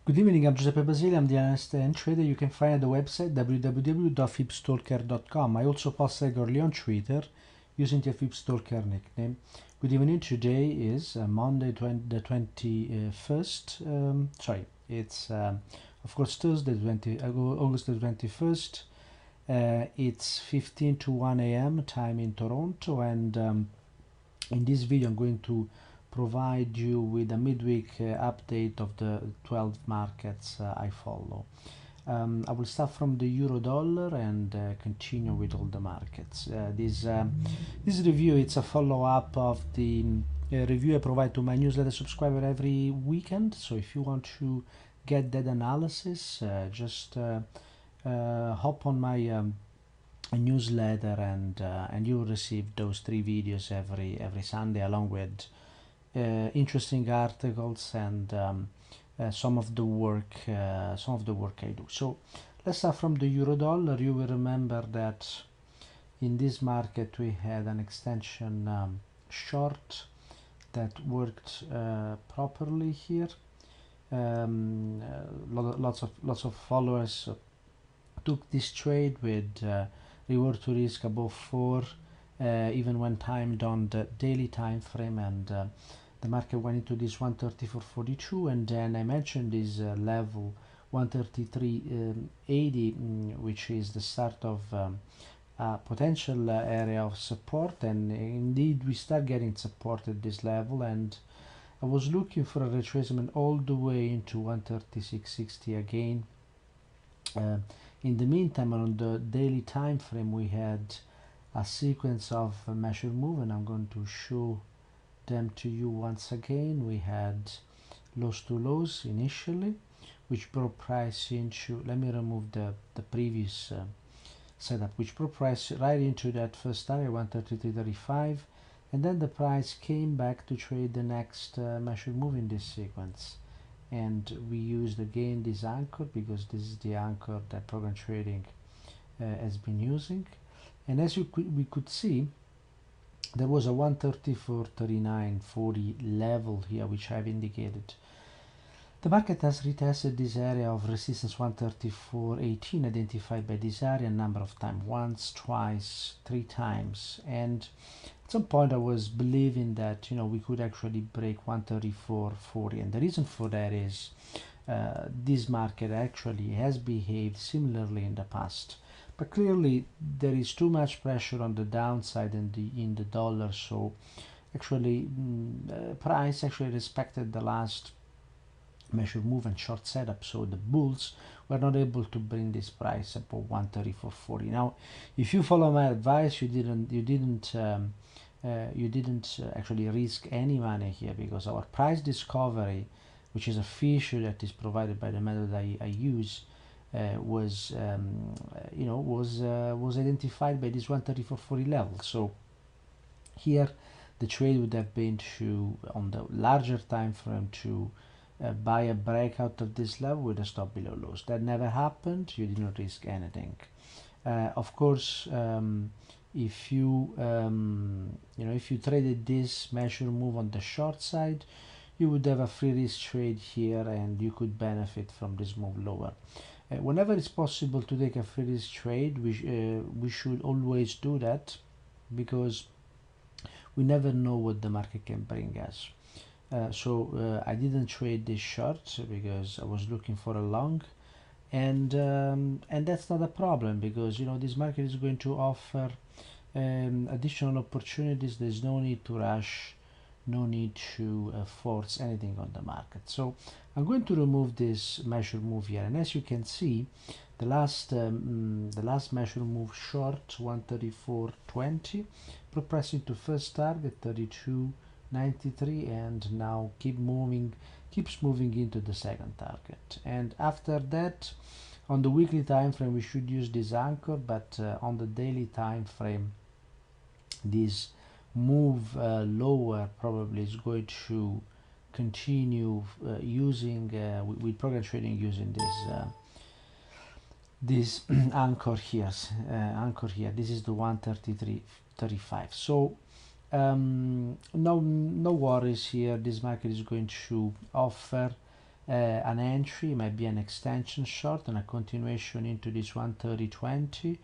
Good evening, I'm Giuseppe Basile, I'm the analyst and trader. You can find at the website www.fibstalker.com. I also post regularly on Twitter using the Fibstalker nickname. Good evening, today is Monday the 21st, it's of course Thursday, August the 21st. It's 15 to 1 a.m. time in Toronto, and in this video I'm going to provide you with a midweek update of the 12 markets I follow. I will start from the euro dollar and continue with all the markets. This review, it's a follow-up of the review I provide to my newsletter subscriber every weekend. So if you want to get that analysis, just hop on my newsletter, and you will receive those 3 videos every Sunday, along with interesting articles and some of the work I do. So let's start from the euro dollar. You will remember that in this market we had an extension short that worked properly here. Lots of followers took this trade with reward to risk above 4, even when timed on the daily time frame, and the market went into this 134.42, and then I mentioned this level 133.80, which is the start of a potential area of support, and indeed we start getting support at this level, and I was looking for a retracement all the way into 136.60 again. In the meantime, on the daily time frame, we had a sequence of measure move, and I'm going to show them to you once again. We had lows to lows initially, which brought price into, let me remove the previous setup, which brought price right into that first area, 133.35, and then the price came back to trade the next measure move in this sequence. And we used again this anchor because this is the anchor that program trading has been using. And as we could see, there was a 134.39.40 level here, which I've indicated. The market has retested this area of resistance 134.18 identified by this area a number of times, once, twice, 3 times, and at some point I was believing that we could actually break 134.40, and the reason for that is this market actually has behaved similarly in the past, but clearly there is too much pressure on the downside in the dollar, so actually price actually respected the last measure move and short setup, so the bulls were not able to bring this price above 134.40. Now if you follow my advice, you didn't actually risk any money here, because our price discovery, which is a feature that is provided by the method I use, was identified by this 134.40 level. So here the trade would have been to, on the larger time frame, to buy a breakout of this level with a stop below lows. That never happened. You didn't risk anything. Of course, if you if you traded this measure move on the short side, you would have a free risk trade here, and you could benefit from this move lower. Whenever it's possible to take a free risk trade, we should always do that, because we never know what the market can bring us. So I didn't trade this short because I was looking for a long, and that's not a problem, because this market is going to offer additional opportunities. There's no need to rush, no need to force anything on the market. So I'm going to remove this measure move here, and as you can see, the last measure move short 134.20 progressing to first target 32.93, and now keeps moving into the second target. And after that, on the weekly time frame, we should use this anchor, but on the daily time frame, this move lower probably is going to continue using with program trading using this anchor here. This is the 133.35. So no worries here. This market is going to offer an entry, might be an extension short and a continuation into this 130.20.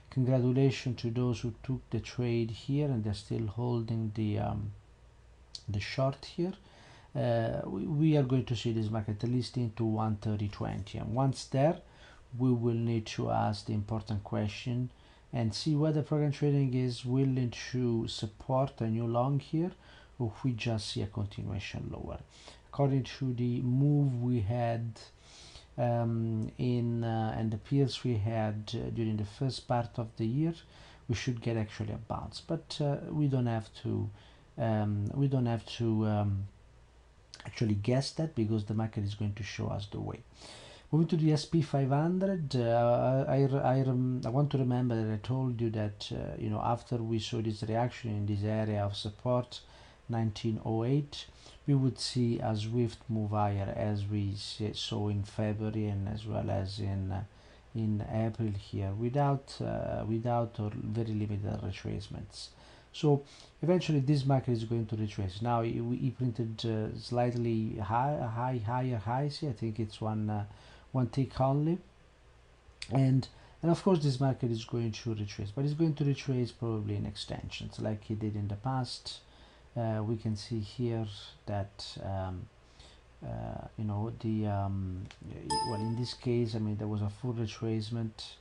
Congratulations to those who took the trade here and they're still holding the short here. We are going to see this market at least into 130.20, and once there we will need to ask the important question and see whether program trading is willing to support a new long here, or if we just see a continuation lower. According to the move we had and the peers we had during the first part of the year, we should get actually a bounce, but we don't have to actually guess that, because the market is going to show us the way. Moving to the SP 500, I want to remember that I told you that after we saw this reaction in this area of support 1908, we would see a swift move higher, as we saw in February and as well as in April here, without or very limited retracements. So eventually this market is going to retrace. Now he printed slightly higher highs here. I think it's one tick only, and of course this market is going to retrace, but it's going to retrace probably in extensions like he did in the past. We can see here that well, in this case, I mean, there was a full retracement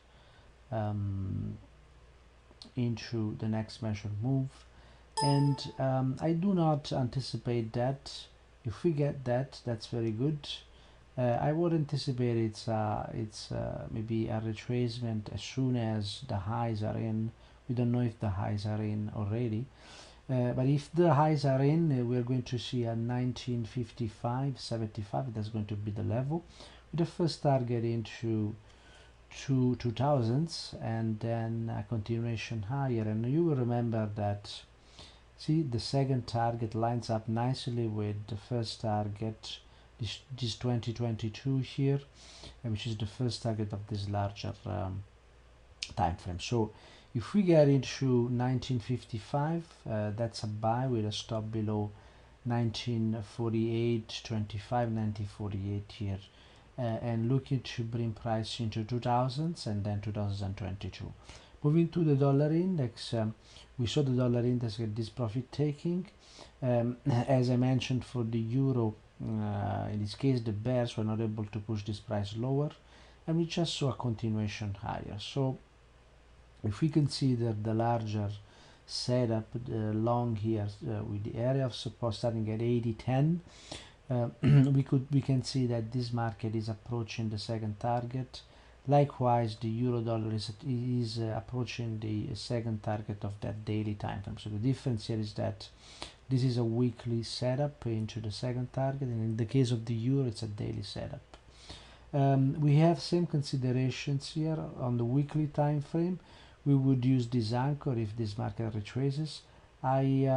into the next measured move, and I do not anticipate that. If we get that, that's very good. I would anticipate it's maybe a retracement as soon as the highs are in. We don't know if the highs are in already, but if the highs are in, we're going to see a 1955.75. That's going to be the level, with the first target into 2000s, and then a continuation higher. And you will remember that, see, the second target lines up nicely with the first target, this 2022 here, which is the first target of this larger time frame. So if we get into 1955, that's a buy with a stop below 1948.25, 1948 here, and looking to bring price into 2000s and then 2022. Moving to the dollar index, we saw the dollar index get this profit taking. As I mentioned, for the euro, in this case the bears were not able to push this price lower, and we just saw a continuation higher. So if we consider the larger setup, long here with the area of support starting at 80.10, we can see that this market is approaching the second target. Likewise, the euro dollar is approaching the second target of that daily time frame. So the difference here is that this is a weekly setup into the second target, and in the case of the euro, it's a daily setup. We have same considerations here on the weekly time frame. We would use this anchor if this market retraces. I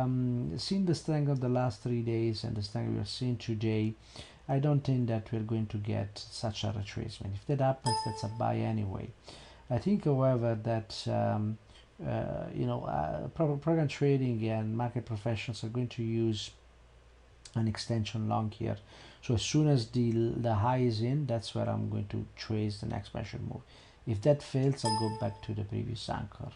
seen the strength of the last 3 days and the strength we are seeing today. I don't think that we're going to get such a retracement. If that happens, that's a buy anyway. I think, however, that program trading and market professionals are going to use an extension long here. So as soon as the high is in, that's where I'm going to trace the next measured move. If that fails, I'll go back to the previous anchor.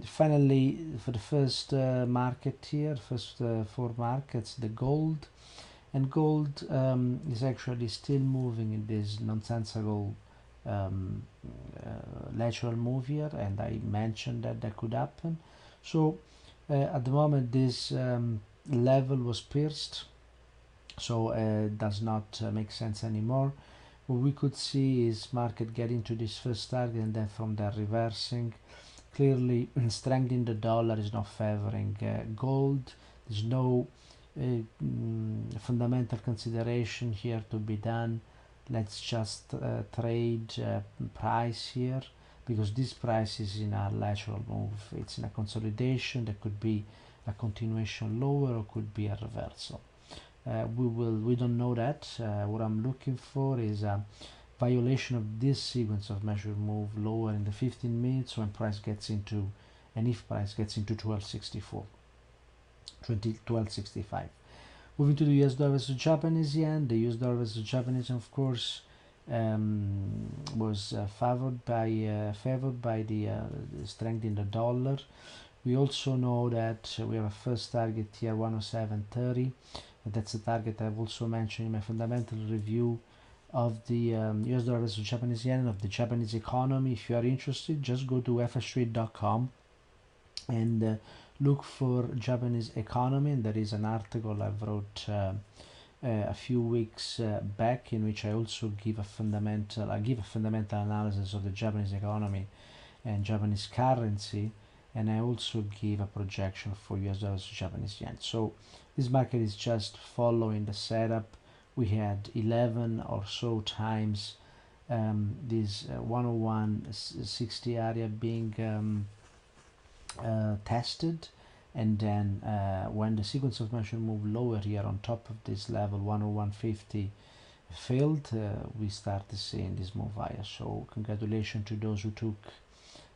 Finally, for the first market here, first 4 markets, the gold. And gold is actually still moving in this nonsensical lateral move here, and I mentioned that could happen. So at the moment this level was pierced, so it does not make sense anymore. What we could see is market getting to this first target and then from there reversing. Clearly strength in the dollar is not favoring gold. There's no fundamental consideration here to be done. Let's just trade price here, because this price is in a lateral move. It's in a consolidation. There could be a continuation lower or could be a reversal. We don't know that. What I'm looking for is a violation of this sequence of measured move lower in the 15 minutes when price gets into, and if price gets into 1264, 1265. Moving to the US dollar versus Japanese yen, the US dollar versus Japanese yen, of course, was favored by the strength in the dollar. We also know that we have a first target here, 107.30. That's a target I've also mentioned in my fundamental review of the US dollar versus Japanese yen, of the Japanese economy. If you are interested, just go to fstrade.com and look for Japanese economy, and there is an article I've wrote a few weeks back, in which I also give a fundamental analysis of the Japanese economy and Japanese currency, and I also give a projection for US dollars to Japanese yen. So this market is just following the setup. We had 11 or so times this 101.60 area being tested, and then when the sequence of motion moved lower here on top of this level 101.50 failed, we started seeing this move higher. So congratulations to those who took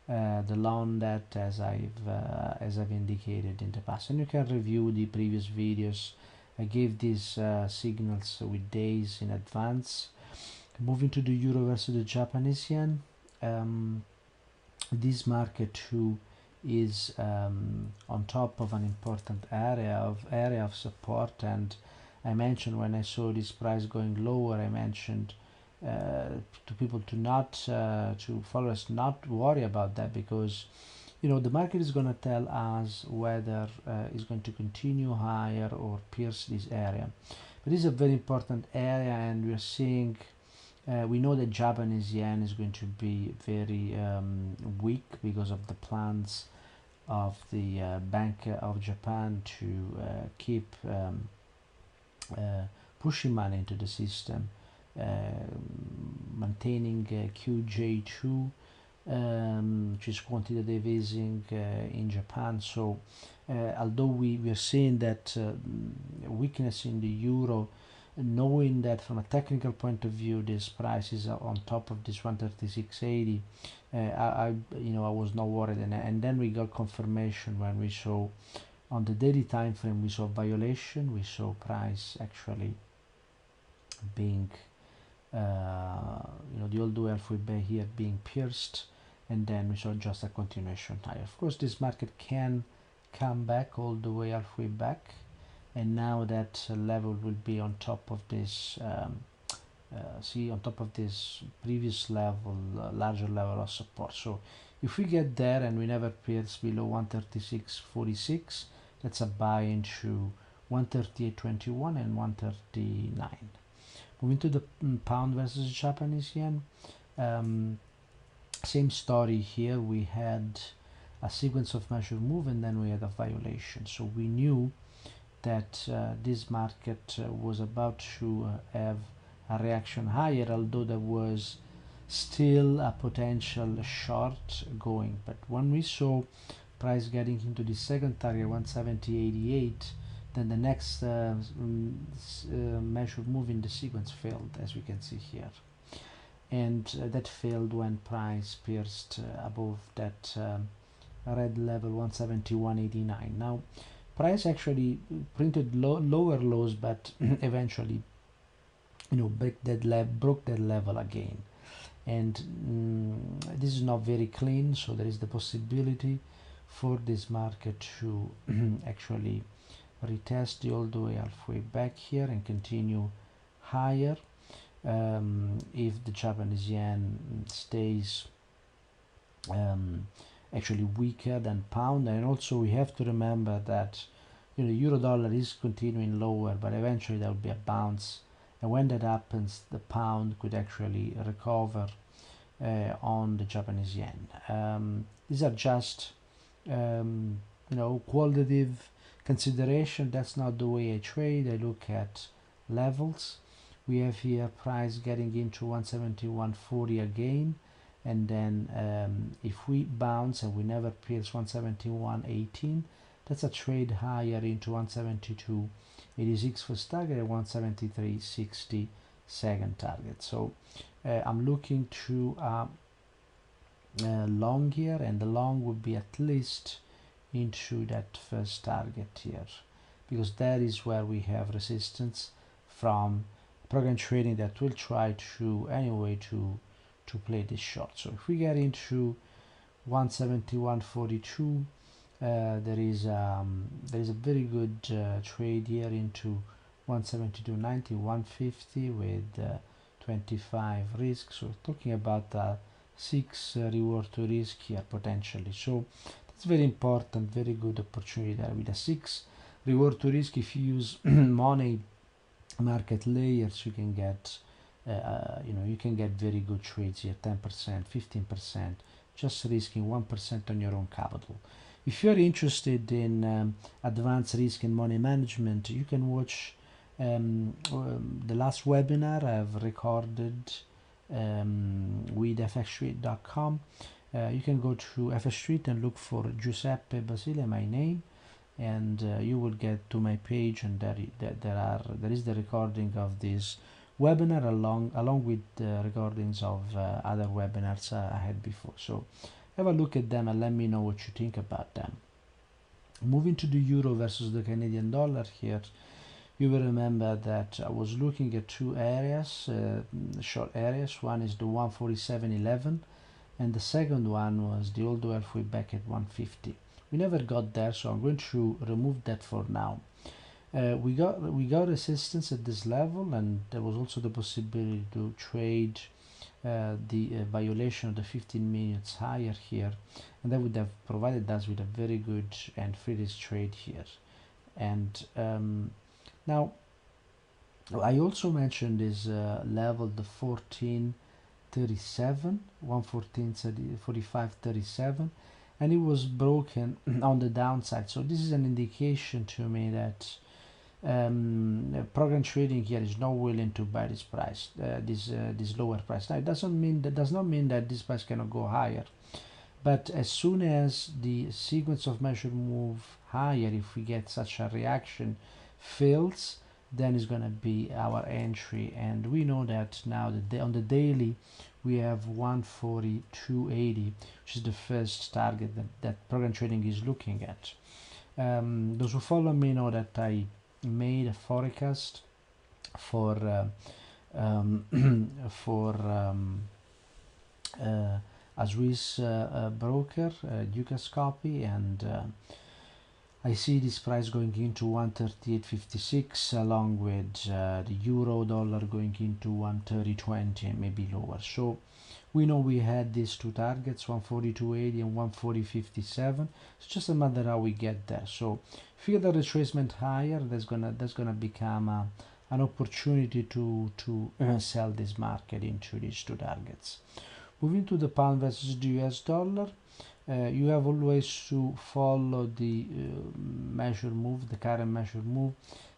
the long that, as I've indicated in the past, and you can review the previous videos. I gave these signals with days in advance. Moving to the euro versus the Japanese yen, this market too is on top of an important area of support, and I mentioned when I saw this price going lower, I mentioned to people to followers not worry about that, because the market is going to tell us whether it's going to continue higher or pierce this area. But this is a very important area, and we are seeing we know that Japanese yen is going to be very weak because of the plans of the Bank of Japan to keep pushing money into the system, maintaining QJ2, which is quantitative easing in Japan. So although we are seeing that weakness in the euro, knowing that from a technical point of view this price is on top of this 136.80, I was not worried, and then we got confirmation when we saw on the daily time frame, we saw violation, we saw price actually being the old halfway bay here being pierced, and then we saw just a continuation higher. Of course, this market can come back all the way halfway back, and now that level will be on top of this on top of this previous level, larger level of support. So if we get there and we never pierce below 136.46, that's a buy into 138.21 and 139. Moving to the pound versus Japanese yen, same story here. We had a sequence of measure move, and then we had a violation. So we knew that this market was about to have a reaction higher, although there was still a potential short going. But when we saw price getting into the second target 170.88, then the next measure move in the sequence failed, as we can see here, and that failed when price pierced above that red level 171.89. Now price actually printed lower lows, but eventually broke that level again, and this is not very clean. So there is the possibility for this market to actually retest the all the way halfway back here and continue higher if the Japanese yen stays actually weaker than pound. And also we have to remember that euro dollar is continuing lower, but eventually there will be a bounce, and when that happens the pound could actually recover on the Japanese yen. These are just qualitative consideration. That's not the way I trade. I look at levels. We have here price getting into 171.40 again, and then if we bounce and we never pierce 171.18, that's a trade higher into 172.86 first target and 173.60 second target. So I'm looking to long here, and the long would be at least into that first target here. because that is where we have resistance from program trading that will try to anyway to play this short. So if we get into 171.42, there is a very good trade here into 172.90, 150 with 25 risk. So we're talking about 6 reward to risk here potentially. So that's very important, very good opportunity there with a 6 reward to risk. If you use money market layers, you can get you can get very good trades here, 10%, 15%, just risking 1% on your own capital. If you're interested in advanced risk and money management, you can watch the last webinar I've recorded with fxstreet.com. You can go to fxstreet and look for Giuseppe Basile, my name, and you will get to my page, and there is the recording of this webinar along with the recordings of other webinars I had before. So have a look at them and let me know what you think about them. Moving to the euro versus the Canadian dollar here, you will remember that I was looking at two areas, short areas. One is the 147.11 and the second one was the old halfway back at 150. We never got there, so I'm going to remove that for now. We got resistance at this level, and there was also the possibility to trade the violation of the 15 minutes higher here, and that would have provided us with a very good and free risk trade here. And now I also mentioned this level, the 1437, 114.45.37, and it was broken on the downside. So this is an indication to me that program trading here is not willing to buy this price, this lower price. Now it does not mean that this price cannot go higher, but as soon as the sequence of measure move higher, if we get such a reaction fails, then it's going to be our entry. And we know that now on the daily we have 142.80, which is the first target that program trading is looking at. Those who follow me know that I made a forecast for a Swiss broker, Ducascopy, and I see this price going into 138.56 along with the euro dollar going into 130.20 and maybe lower. So we know we had these two targets, 142.80 and 140.57. It's just a matter how we get there. So if you get the retracement higher, that's gonna become an opportunity to sell this market into these two targets. Moving to the pound versus the US dollar, you have always to follow the measure move, the current measure move.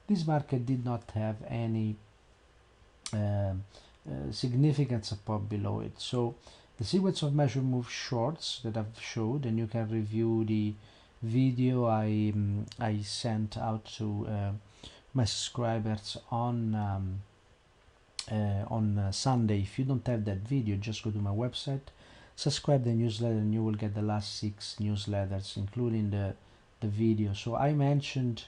This market did not have any significant support below it. So the sequence of measure move shorts that I've showed, and you can review the video I sent out to my subscribers on Sunday. If you don't have that video, just go to my website, subscribe the newsletter, and you will get the last 6 newsletters including the video. So I mentioned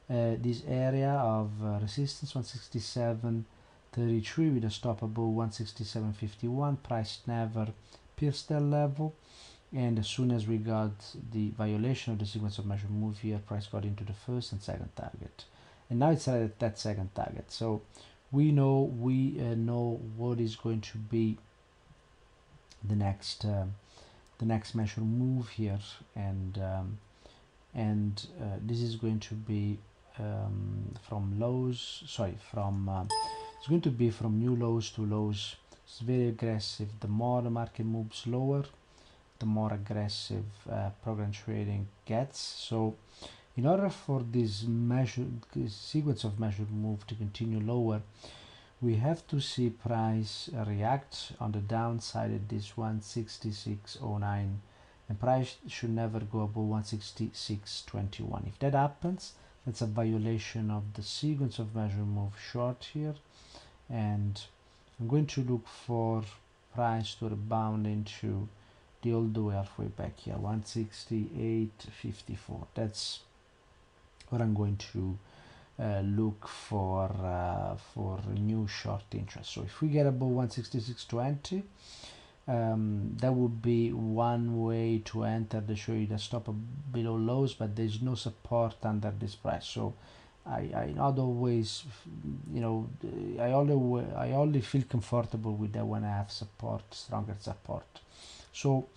this area of resistance 167.33 with a stop above 167.51. Price never pierced that level, and as soon as we got the violation of the sequence of measure move here, price got into the first and second target, and now it's at that second target. So we know what is going to be the next measure move here, and this is going to be from lows, it's going to be from new lows to lows. It's very aggressive. The more the market moves lower, the more aggressive program trading gets. So in order for this sequence of measure move to continue lower, we have to see price react on the downside at this 166.09, and price should never go above 166.21. If that happens, that's a violation of the sequence of measure move short here, and I'm going to look for price to rebound into the old way halfway back here, 168.54. That's what I'm going to look for new short interest. So if we get above 166.20, that would be one way to enter the trade. A stop below lows, but there's no support under this price. So I not always, you know, I only feel comfortable with that when I have support, stronger support. So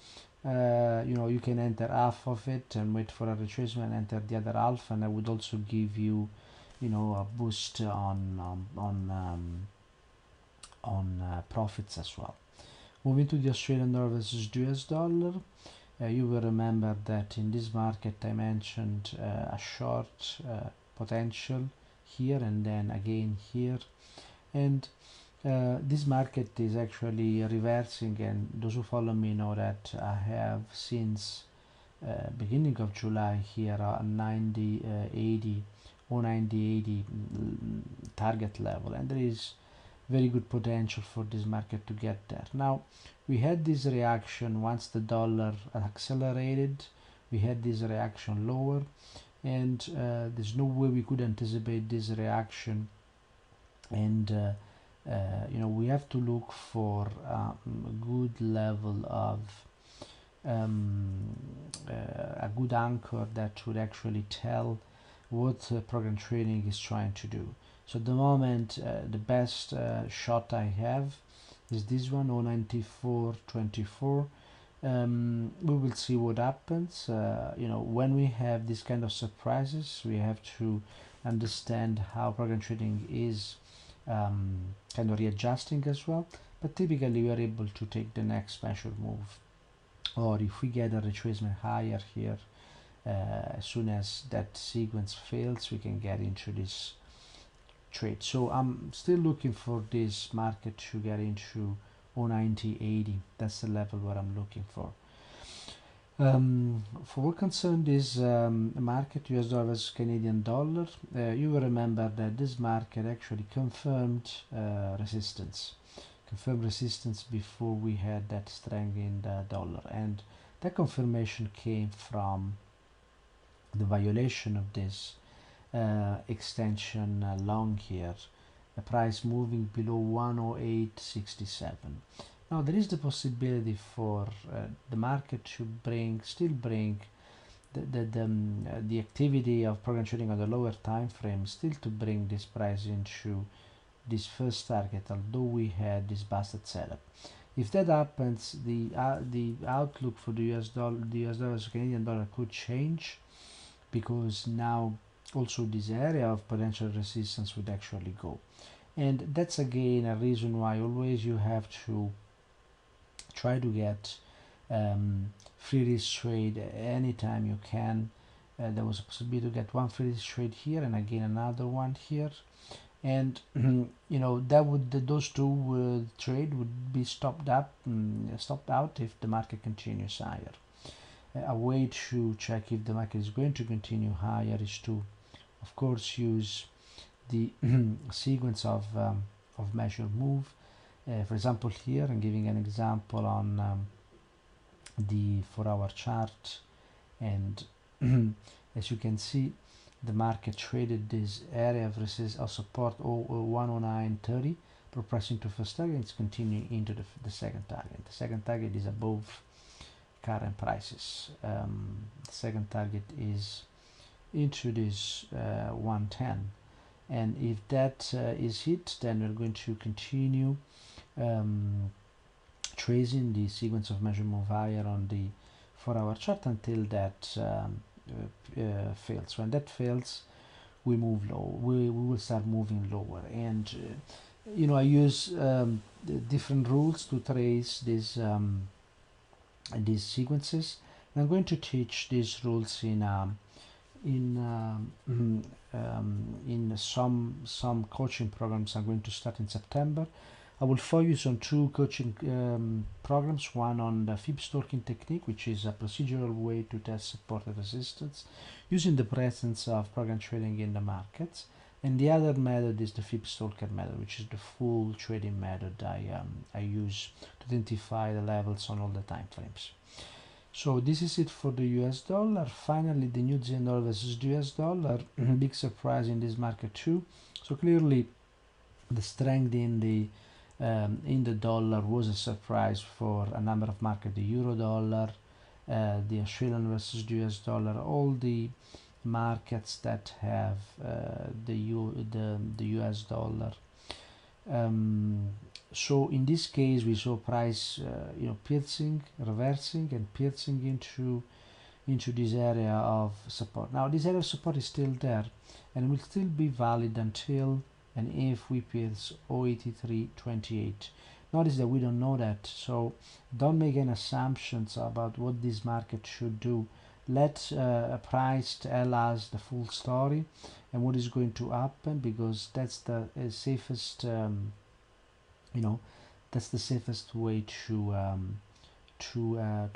you know, you can enter half of it and wait for a retracement, enter the other half, and I would also give you, you know, a boost on profits as well. Moving to the Australian dollar versus US dollar, you will remember that in this market I mentioned a short potential here and then again here, and this market is actually reversing, and those who follow me know that I have since beginning of July here a 90-80 or 90-80 target level, and there is very good potential for this market to get there. Now we had this reaction once the dollar accelerated, we had this reaction lower, and there's no way we could anticipate this reaction, and you know, we have to look for a good level of a good anchor that would actually tell what program trading is trying to do. So at the moment, the best shot I have is this one, 094.24. We will see what happens. You know, when we have this kind of surprises, we have to understand how program trading is kind of readjusting as well. But typically, we are able to take the next measured move, or if we get a retracement higher here, as soon as that sequence fails, we can get into this trade. So I'm still looking for this market to get into 090.80. That's the level where I'm looking for. For what concerned this market, US dollar versus Canadian dollar, you will remember that this market actually confirmed resistance before we had that strength in the dollar, and that confirmation came from the violation of this extension long here, the price moving below 108.67. Now there is the possibility for the market to still bring the activity of program trading on the lower time frame, still to bring this price into this first target, although we had this busted setup. If that happens, the outlook for the US dollar to Canadian dollar could change, because now also this area of potential resistance would actually go, and that's again a reason why always you have to try to get free risk trade anytime you can. There was a possibility to get one free risk trade here and again another one here, and you know, that would those two trade would be stopped out if the market continues higher. A way to check if the market is going to continue higher is to, of course, use the sequence of measured move. For example, here I'm giving an example on the 4-hour chart, and as you can see, the market traded this area of resistance or support 109.30, progressing to first target. It's continuing into the second target. The second target is above current prices. The second target is into this 110, and if that is hit, then we're going to continue tracing the sequence of measure move higher on the 4-hour chart until that fails. When that fails, we move low. We will start moving lower, and you know, I use different rules to trace these sequences. And I'm going to teach these rules in some coaching programs I'm going to start in September. I will focus on two coaching programs, one on the Fib stalking technique, which is a procedural way to test support and resistance using the presence of program trading in the markets, and the other method is the Fib stalker method, which is the full trading method I use to identify the levels on all the time frames. So this is it for the US dollar. Finally, the New Zealand dollar versus the US dollar. Big surprise in this market too. So clearly, the strength in the dollar was a surprise for a number of markets. The euro dollar, the Australian versus the US dollar, all the markets that have the US dollar. So in this case, we saw price, piercing, reversing, and piercing into this area of support. Now, this area of support is still there, and will still be valid until and if we pierce 083.28. Notice that we don't know that, so don't make any assumptions about what this market should do. Let a price tell us the full story and what is going to happen, because that's the safest that's the safest way to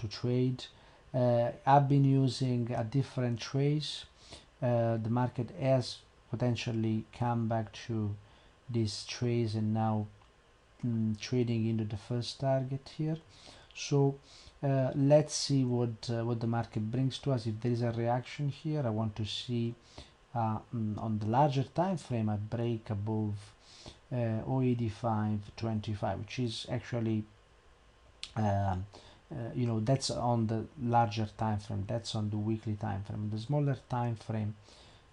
trade. I've been using a different trace. The market has potentially come back to this trace and now trading into the first target here. So let's see what the market brings to us. If there is a reaction here, I want to see on the larger time frame a break above 085.25, which is actually that's on the larger time frame, that's on the weekly time frame. The smaller time frame,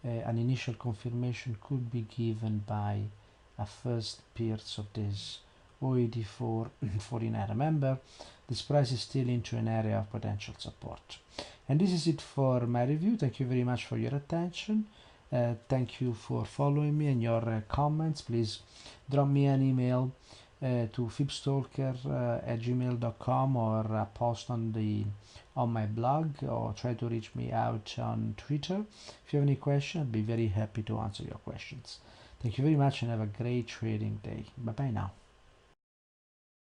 an initial confirmation could be given by a first pierce of this 084.49. Remember, this price is still into an area of potential support. And this is it for my review. Thank you very much for your attention. Thank you for following me and your comments. Please drop me an email to fibstalker@gmail.com or post on my blog, or try to reach me out on Twitter. If you have any questions, I'd be very happy to answer your questions. Thank you very much and have a great trading day. Bye bye now.